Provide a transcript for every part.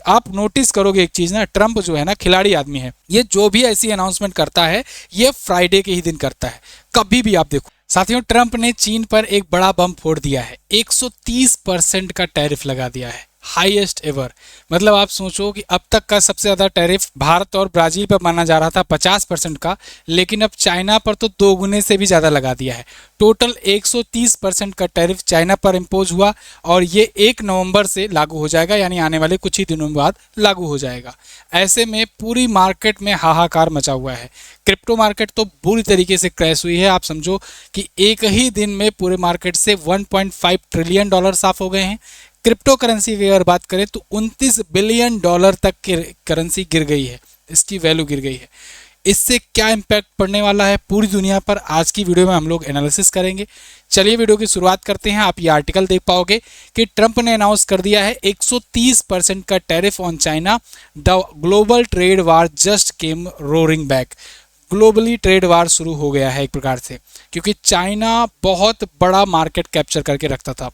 आप नोटिस करोगे एक चीज ना, ट्रंप जो है ना खिलाड़ी आदमी है, ये जो भी ऐसी अनाउंसमेंट करता है ये फ्राइडे के ही दिन करता है, कभी भी आप देखो। साथियों, ट्रंप ने चीन पर एक बड़ा बम फोड़ दिया है, 130% का टैरिफ लगा दिया है, हाईएस्ट एवर। मतलब आप सोचो कि अब तक का सबसे ज्यादा टैरिफ भारत और ब्राजील पर माना जा रहा था 50% का, लेकिन अब चाइना पर तो 2 गुने से भी ज्यादा लगा दिया है। टोटल 130% का टैरिफ चाइना पर इम्पोज हुआ और ये 1 नवंबर से लागू हो जाएगा, यानी आने वाले कुछ ही दिनों बाद लागू हो जाएगा। ऐसे में पूरी मार्केट में हाहाकार मचा हुआ है। क्रिप्टो मार्केट तो बुरी तरीके से क्रैश हुई है। आप समझो कि एक ही दिन में पूरे मार्केट से 1.5 ट्रिलियन डॉलर साफ हो गए हैं। क्रिप्टो करेंसी की अगर बात करें तो 29 बिलियन डॉलर तक की करेंसी गिर गई है, इसकी वैल्यू गिर गई है। इससे क्या इम्पैक्ट पड़ने वाला है पूरी दुनिया पर, आज की वीडियो में हम लोग एनालिसिस करेंगे। चलिए वीडियो की शुरुआत करते हैं। आप ये आर्टिकल देख पाओगे कि ट्रंप ने अनाउंस कर दिया है 130% का tariff on China, the global trade war just came roaring back. Globally trade war शुरू हो गया है एक प्रकार से, क्योंकि चाइना बहुत बड़ा मार्केट कैप्चर करके रखता था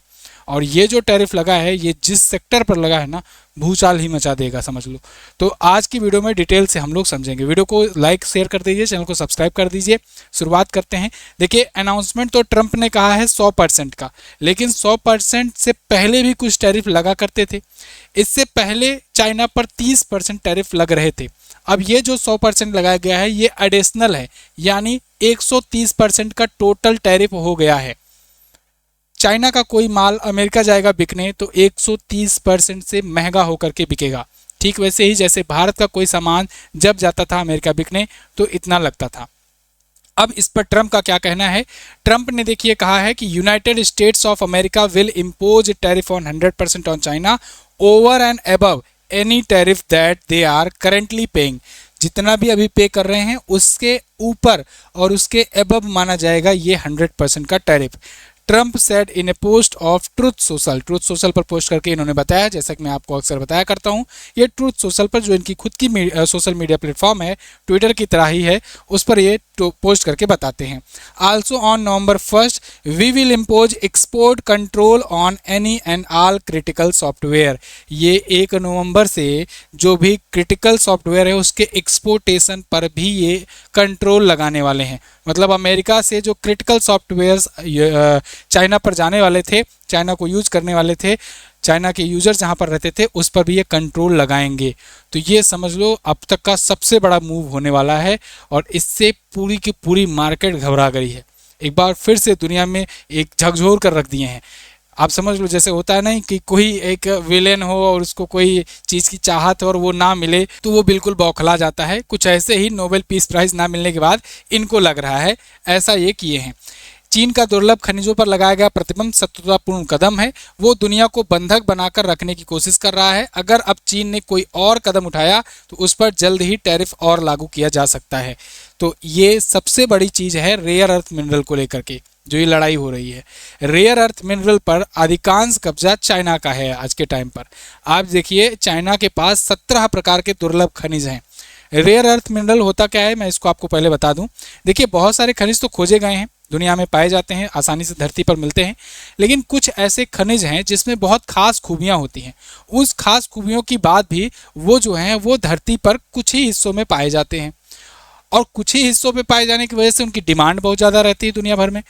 और ये जो टैरिफ लगा है ये जिस सेक्टर पर लगा है ना, भूचाल ही मचा देगा, समझ लो। तो आज की वीडियो में डिटेल से हम लोग समझेंगे। वीडियो को लाइक शेयर कर दीजिए, चैनल को सब्सक्राइब कर दीजिए। शुरुआत करते हैं। देखिए, अनाउंसमेंट तो ट्रंप ने कहा है 100% का, लेकिन 100% से पहले भी कुछ टैरिफ लगा करते थे। इससे पहले चाइना पर 30% टैरिफ लग रहे थे। अब ये जो 100% लगाया गया है ये एडिशनल है, यानी 130% का टोटल टैरिफ हो गया है। चाइना का कोई माल अमेरिका जाएगा बिकने तो 130% से महंगा होकर के बिकेगा। ठीक वैसे ही जैसे भारत का कोई सामान जब जाता था अमेरिका बिकने तो इतना लगता था। अब इस पर ट्रंप का क्या कहना है? ट्रंप ने देखिए कहा है कि United States of America will impose tariff on 100% on China over and above any tariff that they are currently paying. जितना भी अभी पे कर रहे हैं उसके ऊपर और उसके अबव माना जाएगा ये 100% का tariff. Trump said in A post of truth social पर पोस्ट करके इन्होंने बताया, जैसा कि मैं आपको अक्सर बताया करता हूं, ये ट्रूथ सोशल पर जो इनकी खुद की सोशल मीडिया प्लेटफॉर्म है, ट्विटर की तरह ही है, उस पर ये पोस्ट करके बताते हैं। Also on November 1 we will impose export control on any and all critical software. ये 1 नवंबर से जो भी क्रिटिकल सॉफ्टवेयर है उसके एक्सपोर्टेशन पर भी ये कंट्रोल लगाने वाले हैं। मतलब अमेरिका से जो क्रिटिकल सॉफ्टवेयर चाइना पर जाने वाले थे, चाइना को यूज करने वाले थे, चाइना के यूजर जहां पर रहते थे उस पर भी ये कंट्रोल लगाएंगे। तो ये समझ लो अब तक का सबसे बड़ा मूव होने वाला है और इससे पूरी की पूरी मार्केट घबरा गई है। एक बार फिर से दुनिया में एक झकझोर कर रख दिए हैं। आप समझ लो जैसे होता है ना कि कोई एक विलेन हो और उसको कोई चीज़ की चाहत हो और वो ना मिले तो वो बिल्कुल बौखला जाता है। कुछ ऐसे ही नोबेल पीस प्राइज ना मिलने के बाद इनको लग रहा है ऐसा ये किए हैं। चीन का दुर्लभ खनिजों पर लगाया गया प्रतिबंध शत्रुतापूर्ण कदम है। वो दुनिया को बंधक बनाकर रखने की कोशिश कर रहा है। अगर अब चीन ने कोई और कदम उठाया तो उस पर जल्द ही टैरिफ और लागू किया जा सकता है। तो ये सबसे बड़ी चीज़ है रेयर अर्थ मिनरल को लेकर के जो ये लड़ाई हो रही है। रेयर अर्थ मिनरल पर अधिकांश कब्जा चाइना का है आज के टाइम पर। आप देखिए चाइना के पास 17 प्रकार के दुर्लभ खनिज हैं। रेयर अर्थ मिनरल होता क्या है मैं इसको आपको पहले बता दूं। देखिए बहुत सारे खनिज तो खोजे गए हैं, दुनिया में पाए जाते हैं, आसानी से धरती पर मिलते हैं, लेकिन कुछ ऐसे खनिज हैं जिसमें बहुत खास खूबियां होती हैं। उस खास खूबियों की बात भी वो जो हैं वो धरती पर कुछ ही हिस्सों में पाए जाते हैं और कुछ ही हिस्सों पे पाए जाने की वजह से उनकी डिमांड बहुत ज़्यादा रहती है दुनिया भर में।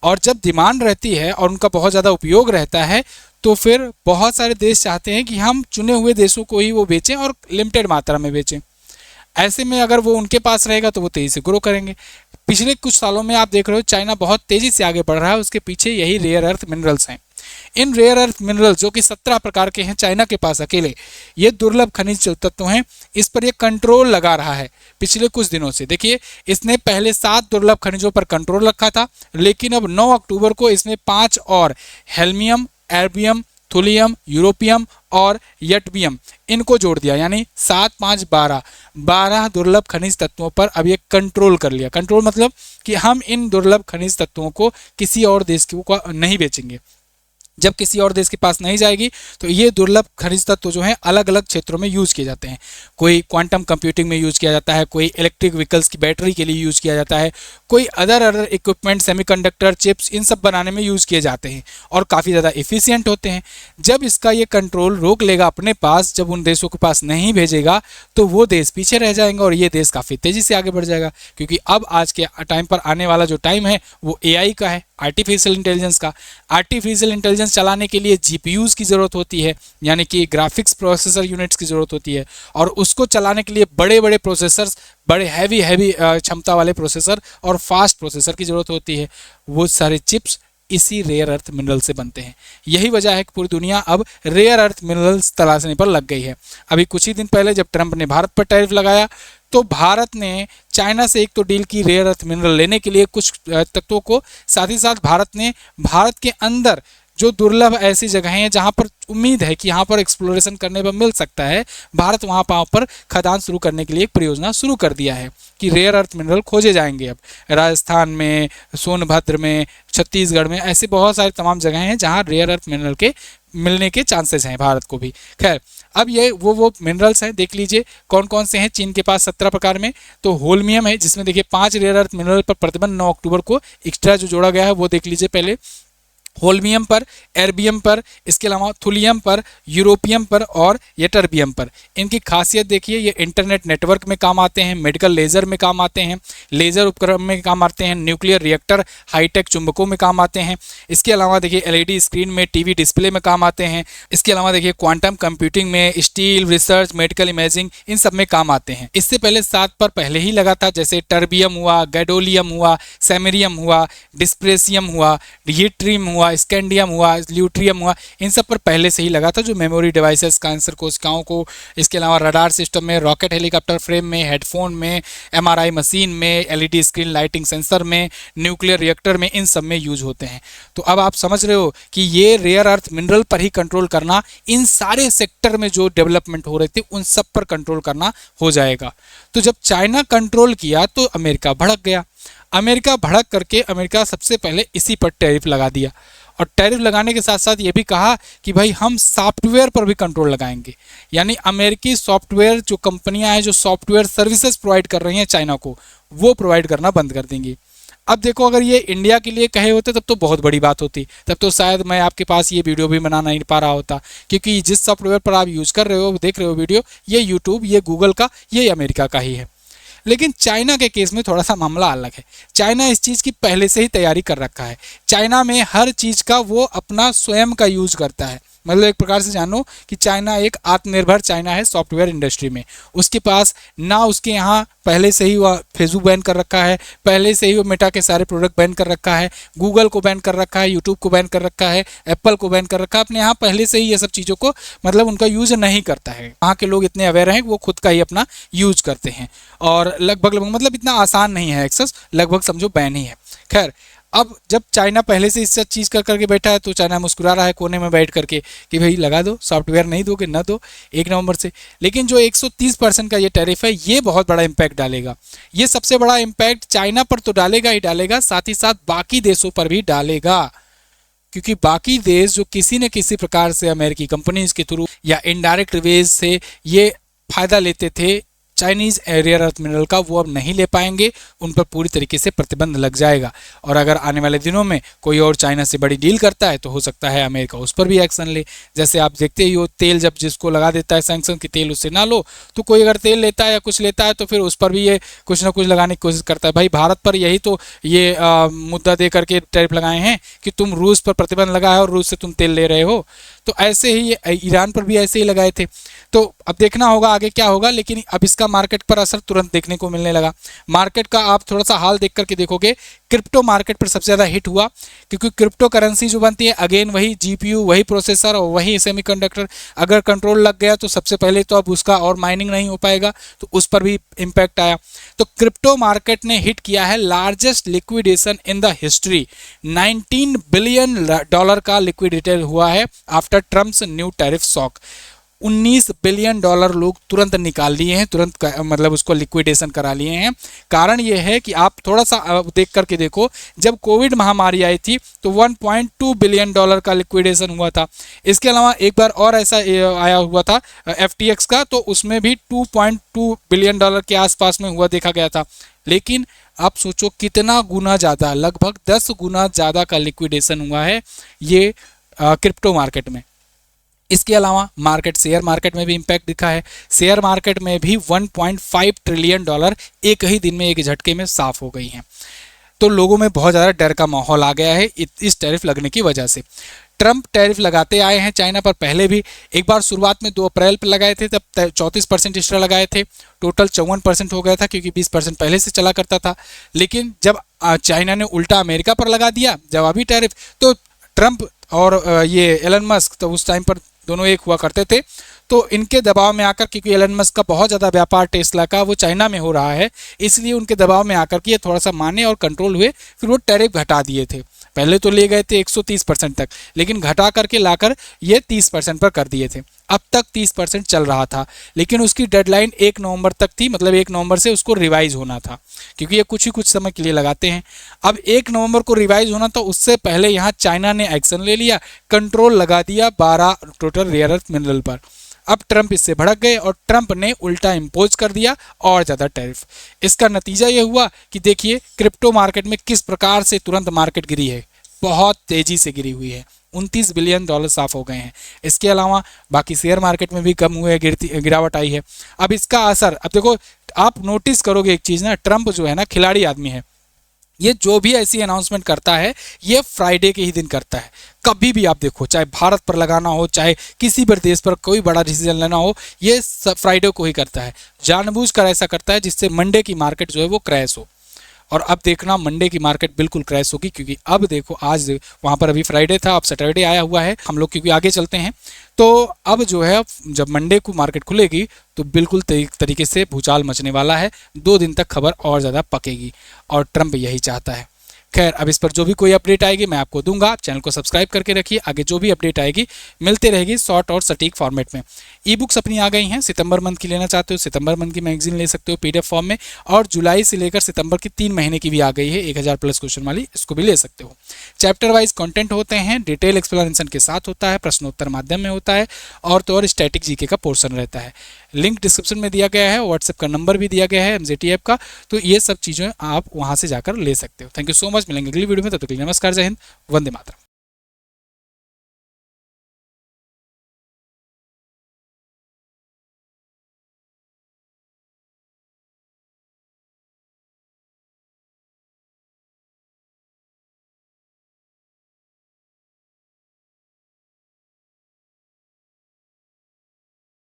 और जब डिमांड रहती है और उनका बहुत ज़्यादा उपयोग रहता है तो फिर बहुत सारे देश चाहते हैं कि हम चुने हुए देशों को ही वो बेचें और लिमिटेड मात्रा में बेचें। ऐसे में अगर वो उनके पास रहेगा तो वो तेज़ी से ग्रो करेंगे। पिछले कुछ सालों में आप देख रहे हो चाइना बहुत तेज़ी से आगे बढ़ रहा है, उसके पीछे यही रेयर अर्थ मिनरल्स हैं। इन रेयर अर्थ मिनरल जो कि 17 प्रकार के हैं चाइना के पास अकेले, ये दुर्लभ खनिज तत्व हैं, इस पर ये कंट्रोल लगा रहा है पिछले कुछ दिनों से। देखिए इसने पहले 7 दुर्लभ खनिजों पर कंट्रोल रखा था, लेकिन अब 9 अक्टूबर को इसने 5 और हेल्मियम, एर्बियम, थुलियम, यूरोपियम और यटबियम इनको जोड़ दिया, यानी 7, 5, 12 दुर्लभ खनिज तत्वों पर अब ये कंट्रोल कर लिया। कंट्रोल मतलब कि हम इन दुर्लभ खनिज तत्वों को किसी और देश को नहीं बेचेंगे। जब किसी और देश के पास नहीं जाएगी तो ये दुर्लभ खनिज तत्व जो हैं अलग अलग क्षेत्रों में यूज़ किए जाते हैं। कोई क्वांटम कंप्यूटिंग में यूज़ किया जाता है, कोई इलेक्ट्रिक व्हीकल्स की बैटरी के लिए यूज़ किया जाता है, कोई अदर इक्विपमेंट सेमीकंडक्टर चिप्स इन सब बनाने में यूज़ किए जाते हैं और काफ़ी ज़्यादा इफ़िशियंट होते हैं। जब इसका ये कंट्रोल रोक लेगा अपने पास, जब उन देशों के पास नहीं भेजेगा तो वो देश पीछे रह जाएंगे और ये देश काफ़ी तेज़ी से आगे बढ़ जाएगा। क्योंकि अब आज के टाइम पर आने वाला जो टाइम है वो AI का है, आर्टिफिशियल इंटेलिजेंस का। आर्टिफिशियल इंटेलिजेंस चलाने के लिए GPUs की ज़रूरत होती है, यानी कि ग्राफिक्स प्रोसेसर यूनिट्स की ज़रूरत होती है, और उसको चलाने के लिए बड़े बड़े प्रोसेसर्स, बड़े हैवी क्षमता वाले प्रोसेसर और फास्ट प्रोसेसर की ज़रूरत होती है। वो सारे चिप्स इसी रेयर अर्थ मिनरल से बनते हैं। यही वजह है कि पूरी दुनिया अब रेयर अर्थ मिनरल्स तलाशने पर लग गई है। अभी कुछ ही दिन पहले जब ट्रंप ने भारत पर टैरिफ लगाया तो भारत ने चाइना से एक तो डील की रेयर अर्थ मिनरल लेने के लिए कुछ तत्वों को, साथ ही साथ भारत ने भारत के अंदर जो दुर्लभ ऐसी जगहें हैं जहां पर उम्मीद है कि यहाँ पर एक्सप्लोरेशन करने पर मिल सकता है, भारत वहाँ पर खदान शुरू करने के लिए एक परियोजना शुरू कर दिया है कि रेयर अर्थ मिनरल खोजे जाएंगे। अब राजस्थान में, सोनभद्र में, छत्तीसगढ़ में, ऐसे बहुत सारे तमाम जगह हैं जहाँ रेयर अर्थ मिनरल के मिलने के चांसेस हैं भारत को भी। खैर, अब ये वो मिनरल्स हैं, देख लीजिए कौन कौन से हैं। चीन के पास 17 प्रकार में तो होल्मियम है, जिसमें देखिए 5 रेयर अर्थ मिनरल पर प्रतिबंध 9 अक्टूबर को एक्स्ट्रा जो जोड़ा गया है वो देख लीजिए पहले। होल्मियम पर, एर्बियम पर, इसके अलावा थुलियम पर, यूरोपियम पर और यटर्बियम पर। इनकी खासियत देखिए, ये इंटरनेट नेटवर्क में काम आते हैं, मेडिकल लेज़र में काम आते हैं, लेज़र उपकरण में काम आते हैं, न्यूक्लियर रिएक्टर, हाईटेक चुंबकों में काम आते हैं। इसके अलावा देखिए LED स्क्रीन में, TV डिस्प्ले में काम आते हैं। इसके अलावा देखिए क्वांटम कंप्यूटिंग में, स्टील रिसर्च, मेडिकल इमेजिंग, इन सब में काम आते हैं। इससे पहले 7 पर पहले ही लगा था, जैसे टर्बियम हुआ, गैडोलियम हुआ, सेमेरियम हुआ, डिस्प्रेसियम हुआ, यट्रियम हुआ, स्कैंडियम हुआ, ल्यूट्रियम हुआ, इन सब पर पहले से ही लगा था, जो मेमोरी डिवाइसेस, कैंसर कोशिकाओं को, इसके अलावा रडार सिस्टम में, रॉकेट हेलीकॉप्टर फ्रेम में, हेडफोन में, MRI मशीन में, LED स्क्रीन लाइटिंग सेंसर में, न्यूक्लियर रिएक्टर में, इन सब में यूज होते हैं। तो अब आप समझ रहे हो कि ये रेयर अर्थ मिनरल पर ही कंट्रोल करना, इन सारे सेक्टर में जो डेवलपमेंट हो रही थी उन सब पर कंट्रोल करना हो जाएगा। तो जब चाइना कंट्रोल किया तो अमेरिका भड़क गया। अमेरिका भड़क करके अमेरिका सबसे पहले इसी पर टैरिफ लगा दिया, और टैरिफ लगाने के साथ साथ ये भी कहा कि भाई हम सॉफ्टवेयर पर भी कंट्रोल लगाएंगे। यानी अमेरिकी सॉफ्टवेयर जो कंपनियां हैं जो सॉफ्टवेयर सर्विसेज प्रोवाइड कर रही हैं चाइना को, वो प्रोवाइड करना बंद कर देंगी। अब देखो, अगर ये इंडिया के लिए कहे होते तब तो बहुत बड़ी बात होती, तब तो शायद मैं आपके पास ये वीडियो भी बना नहीं पा रहा होता, क्योंकि जिस सॉफ्टवेयर पर आप यूज़ कर रहे हो, देख रहे हो वीडियो, ये यूट्यूब, ये गूगल का, ये अमेरिका का ही है। लेकिन चाइना के केस में थोड़ा सा मामला अलग है। चाइना इस चीज़ की पहले से ही तैयारी कर रखा है। चाइना में हर चीज़ का वो अपना स्वयं का यूज़ करता है। मतलब एक प्रकार से जानो कि चाइना एक आत्मनिर्भर चाइना है सॉफ्टवेयर इंडस्ट्री में। उसके पास ना, उसके यहाँ पहले से ही वह फेसबुक बैन कर रखा है, पहले से ही वो मेटा के सारे प्रोडक्ट बैन कर रखा है, गूगल को बैन कर रखा है, यूट्यूब को बैन कर रखा है, एप्पल को बैन कर रखा है। अपने यहाँ पहले से ही ये सब चीज़ों को मतलब उनका यूज़ नहीं करता है। वहाँ के लोग इतने अवेयर हैं कि वो खुद का ही अपना यूज़ करते हैं, और लगभग मतलब इतना आसान नहीं है एक्सेस, लगभग समझो बैन ही है। खैर, अब जब चाइना पहले से इस चीज़ कर करके बैठा है तो चाइना मुस्कुरा रहा है कोने में बैठ करके कि भाई लगा दो, सॉफ्टवेयर नहीं दोगे ना दो 1 नवंबर से। लेकिन जो 130% का ये टैरिफ है, ये बहुत बड़ा इम्पैक्ट डालेगा। ये सबसे बड़ा इम्पैक्ट चाइना पर तो डालेगा ही डालेगा, साथ ही साथ बाकी देशों पर भी डालेगा, क्योंकि बाकी देश जो किसी न किसी प्रकार से अमेरिकी कंपनीज के थ्रू या इनडायरेक्ट वेज से ये फ़ायदा लेते थे चाइनीज़ रेयर अर्थ मिनरल का, वो अब नहीं ले पाएंगे, उन पर पूरी तरीके से प्रतिबंध लग जाएगा। और अगर आने वाले दिनों में कोई और चाइना से बड़ी डील करता है तो हो सकता है अमेरिका उस पर भी एक्शन ले। जैसे आप देखते ही हो, तेल जब जिसको लगा देता है सैंक्शन कि तेल उससे ना लो, तो कोई अगर तेल लेता है या कुछ लेता है तो फिर उस पर भी ये कुछ ना कुछ लगाने की कोशिश करता है। भाई भारत पर यही तो ये मुद्दा दे करके टैरिफ लगाए हैं कि तुम रूस पर प्रतिबंध लगाए और रूस से तुम तेल ले रहे हो। तो ऐसे ही ईरान पर भी ऐसे ही लगाए थे। तो अब देखना होगा आगे क्या होगा, लेकिन अब इसका मार्केट पर असर तुरंत देखने को मिलने लगा। मार्केट का आप थोड़ा सा हाल देख करके देखोगे, क्रिप्टो मार्केट पर सबसे ज़्यादा हिट हुआ, क्योंकि क्रिप्टो करेंसी जो बनती है, अगेन वही GPU, वही प्रोसेसर और वही सेमीकंडक्टर, अगर कंट्रोल लग गया तो सबसे पहले तो अब उसका और माइनिंग नहीं हो पाएगा, तो उस पर भी इम्पैक्ट आया। तो क्रिप्टो मार्केट ने हिट किया है largest liquidation in the history. $19 billion का लिक्विडेटेड हुआ है after Trump's new tariff shock. 19 billion dollar लोग तुरंत निकाल लिए हैं, तुरंत मतलब उसको लिक्विडेशन करा लिए हैं। कारण ये है कि आप थोड़ा सा देख करके देखो, जब कोविड महामारी आई थी तो 1.2 बिलियन डॉलर का लिक्विडेशन हुआ था। इसके अलावा एक बार और ऐसा आया हुआ था FTX का, तो उसमें भी 2.2 बिलियन डॉलर के आसपास में हुआ देखा गया था। लेकिन आप सोचो कितना गुना ज़्यादा, लगभग 10 गुना ज़्यादा का लिक्विडेशन हुआ है ये क्रिप्टो मार्केट में। इसके अलावा मार्केट, शेयर मार्केट में भी इम्पैक्ट दिखा है। शेयर मार्केट में भी 1.5 ट्रिलियन डॉलर एक ही दिन में, एक झटके में साफ हो गई हैं। तो लोगों में बहुत ज़्यादा डर का माहौल आ गया है इस टैरिफ लगने की वजह से। ट्रंप टैरिफ लगाते आए हैं चाइना पर, पहले भी एक बार शुरुआत में 2 अप्रैल पर लगाए थे, तब 34% एक्स्ट्रा लगाए थे। टोटल 54% हो गया था क्योंकि 20% पहले से चला करता था। लेकिन जब चाइना ने उल्टा अमेरिका पर लगा दिया जवाबी टैरिफ, तो ट्रंप और ये एलन मस्क तो उस टाइम पर दोनों एक हुआ करते थे, तो इनके दबाव में आकर, क्योंकि एलन मस्क का बहुत ज़्यादा व्यापार टेस्ला का वो चाइना में हो रहा है, इसलिए उनके दबाव में आकर के ये थोड़ा सा माने और कंट्रोल हुए। फिर वो टैरिफ घटा दिए थे। पहले तो ले गए थे 130% तक, लेकिन घटा करके लाकर ये 30% पर कर दिए थे। अब तक 30% चल रहा था, लेकिन उसकी डेडलाइन 1 नवंबर तक थी, मतलब 1 नवंबर से उसको रिवाइज होना था, क्योंकि ये कुछ समय के लिए लगाते हैं। अब 1 नवंबर को रिवाइज होना, तो उससे पहले यहाँ चाइना ने एक्शन ले लिया, कंट्रोल लगा दिया 12 टोटल रेयर अर्थ मिनरल पर। अब ट्रंप इससे भड़क गए और ट्रंप ने उल्टा इम्पोज कर दिया और ज़्यादा टैरिफ। इसका नतीजा ये हुआ कि देखिए क्रिप्टो मार्केट में किस प्रकार से तुरंत मार्केट गिरी है, बहुत तेज़ी से गिरी हुई है। 29 बिलियन डॉलर साफ हो गए हैं। इसके अलावा बाकी शेयर मार्केट में भी कम हुए, गिरावट आई है। अब इसका असर, अब देखो आप नोटिस करोगे एक चीज़ ना, ट्रंप जो है ना खिलाड़ी आदमी है। ये जो भी ऐसी अनाउंसमेंट करता है ये फ्राइडे के ही दिन करता है। कभी भी आप देखो, चाहे भारत पर लगाना हो, चाहे किसी भी देश पर कोई बड़ा डिसीजन लेना हो, ये फ्राइडे को ही करता है। जानबूझकर ऐसा करता है जिससे मंडे की मार्केट जो है वो क्रैश हो। और अब देखना मंडे की मार्केट बिल्कुल क्रैश होगी, क्योंकि अब देखो आज वहाँ पर अभी फ्राइडे था, अब सैटरडे आया हुआ है। हम लोग क्योंकि आगे चलते हैं, तो अब जो है जब मंडे को मार्केट खुलेगी तो बिल्कुल तरीके से भूचाल मचने वाला है। 2 दिन तक खबर और ज़्यादा पकेगी और ट्रंप यही चाहता है। खैर, अब इस पर जो भी कोई अपडेट आएगी मैं आपको दूंगा। आप चैनल को सब्सक्राइब करके रखिए, आगे जो भी अपडेट आएगी मिलते रहेगी शॉर्ट और सटीक फॉर्मेट में। ई बुक्स अपनी आ गई हैं, सितंबर मंथ की लेना चाहते हो सितंबर मंथ की मैगजीन ले सकते हो PDF फॉर्म में, और जुलाई से लेकर सितंबर की 3 महीने की भी आ गई है 1000+ क्वेश्चन वाली, इसको भी ले सकते हो। चैप्टर वाइज कंटेंट होते हैं, डिटेल एक्सप्लेनेशन के साथ होता है, प्रश्नोत्तर माध्यम में होता है, और तो और स्टैटिक जीके का पोर्शन रहता है। लिंक डिस्क्रिप्शन में दिया गया है, व्हाट्सएप का नंबर भी दिया गया है MZT ऐप का, तो ये सब चीज़ें आप वहाँ से जाकर ले सकते हो। थैंक यू सो मच, मिलेंगे अगली वीडियो में, तब तक के लिए नमस्कार, जय हिंद, वंदे मातरम।